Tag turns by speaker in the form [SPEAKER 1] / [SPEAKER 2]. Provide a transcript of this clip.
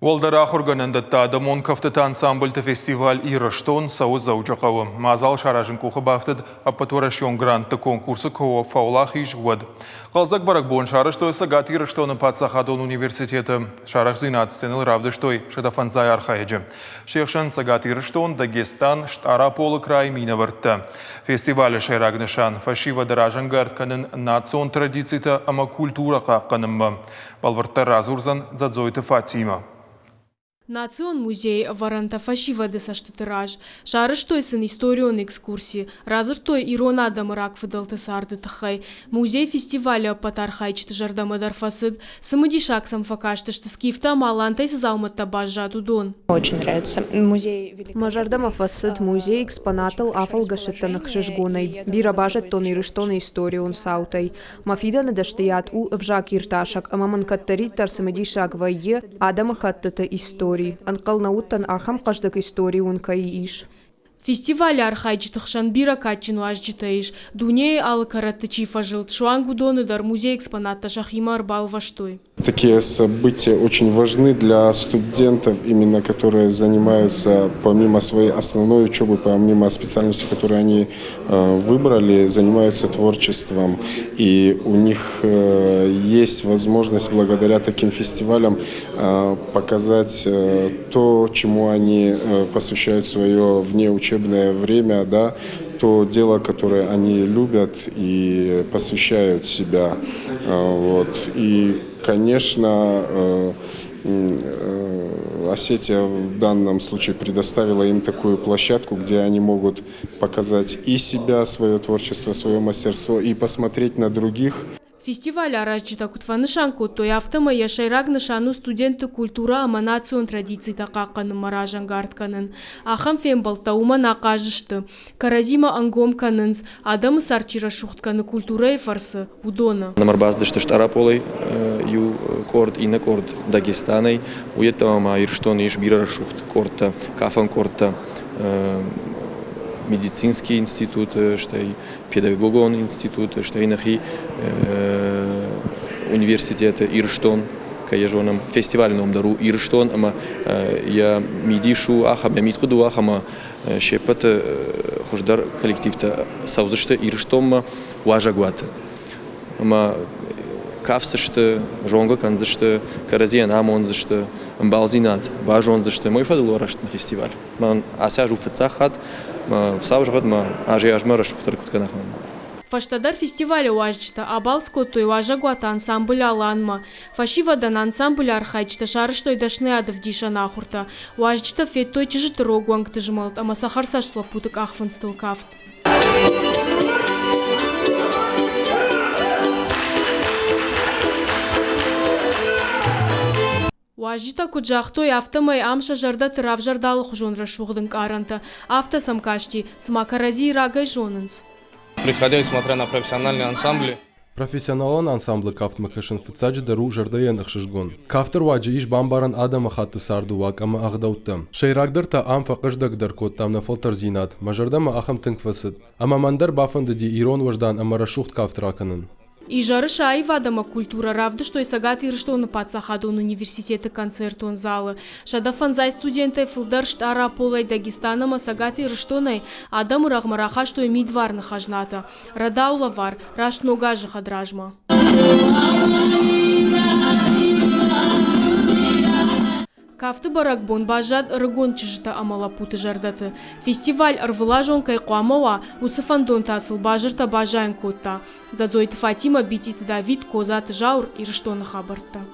[SPEAKER 1] Волдара хурганында Дамон кафтыт ансамбльты фестиваль Ирыштон сауыз заужақауы. Мазал шаражын кухы бафтыд аппатурашион грантты конкурсы коо фаулах иш гуад. Қалзак барак бон шарыштой сагат Ирыштоны Патсахадон университеты шарах зинатстеныл равдыштой шадафанзай архаеджи. Шехшан сагат Ирыштон Дагестан штара полы край минавыртты. Фестивалі шайрагнышан фашива даражан гартканын национ традицията ама культура қаққанымы. Балвыртты разурзан задзойты Фатима.
[SPEAKER 2] Национ музей варанта фашива десаштытыраж. Шарыштой сын историон экскурсии. Разыртой ирона адамырак фыдалты сарды тахай. Музей фестиваля патархайчты жардамы дарфасыд. Самодишак самфакаштышты скифта малантай сазалматта бажжату дон.
[SPEAKER 3] Очень нравится. Музей
[SPEAKER 4] Мажардама фасыд музей экспонатал афал гашеттанах шешгоной. Бира бажет тон ирыштон историон саутай. Мафида надашты у вжак ирташак. Амаман каттарит тар самодишак вайе адама хаттата истории. Анкалнауттан архам каждак истории он каиш.
[SPEAKER 2] Фестиваль архайчтыхшан бира катчину ажжитаиш. Дуней алкаратты чифа жил. Шуангу доны дар музей экспонатта шахимар балваштой.
[SPEAKER 5] Такие события очень важны для студентов, именно которые занимаются помимо своей основной учебы, помимо специальности, которую они выбрали, занимаются творчеством. И у них есть возможность благодаря таким фестивалям показать то, чему они посвящают свое внеучебное время, да, то дело, которое они любят и посвящают себя. Вот. И, конечно, Осетия в данном случае предоставила им такую площадку, где они могут показать и себя, свое творчество, свое мастерство, и посмотреть на других.
[SPEAKER 2] Фестиваль аражжита кутфанышанку той автома яшайраг нышану студенты культура ама национ традиции тақаққанын маражан гартканын. Ахам фембалта ума нақажышты. Каразима ангом канынз, адамы сарчира шухтканы культура и фарсы удона.
[SPEAKER 6] Намарбаздышты штараполой ю корд и на корд Дагестаной. Уеттама ирштон иш бира шухт корта, кафан корта. Медицинский институт, что и педагогон институт, что и нахи университета Ирштон, каяжоном фестивальном дару Ирштон, ама я мидишу ахам, я митхуду ахама шепат хождар коллективта саузышта Ирштомма важагвата, ама кафсышта, жонга канзышта, каразия намонзышта, балзинат, бажонзышта, мой фадул рашт на фестиваль. Ман асяжу фцахат.
[SPEAKER 2] Фаштадар фестиваля уажджита, абалскоттой уажагуата ансамбль аланма. Фашивадан ансамбль архайчта шарыштой дашны адов диша нахурта. Уажджита феттой чижиты рогуанг тыжмалт, ама сахар саштла путык ахфанстыл кафт. Уажжита куджахтой автомай амша жарда тырав жардалық жонра шуғдың каранта. Авто самкашти, смакарази рагай жонынс.
[SPEAKER 7] Приходя и смотря на профессиональные ансамбли.
[SPEAKER 8] Профессионалан ансамблы кафт макашын фыцаджи дару жардаен ахшишгон. Кафтер ваджи иш бамбаран адама хатты сарду вак ама агдауттам. Шайрагдар та ам фақыждаг дар коттам на фалтар зинат. Мажардама ахам тынквасыд. Ама мандар бафанды ди ирон важдан ама рашухт кафтраканын.
[SPEAKER 2] И жарыша айвадама культура равды, что и сагат Ирыштоны Патсахадон университеты концертон залы. Шадафанзай студенты фылдар штара полай Дагестанама сагат Ирыштонай адам рахмараха, что и мидварны хажната. Радаула вар, раш ногажы хадражма. Кафты баракбон бажат рыгон чыжыта амалапуты жардаты. Фестиваль арвылажон кайқуамава усыфандон тасыл бажырта бажайн котта. Задзойты Фатима бититы Давид козаты жаур Ирыштоны хабарта.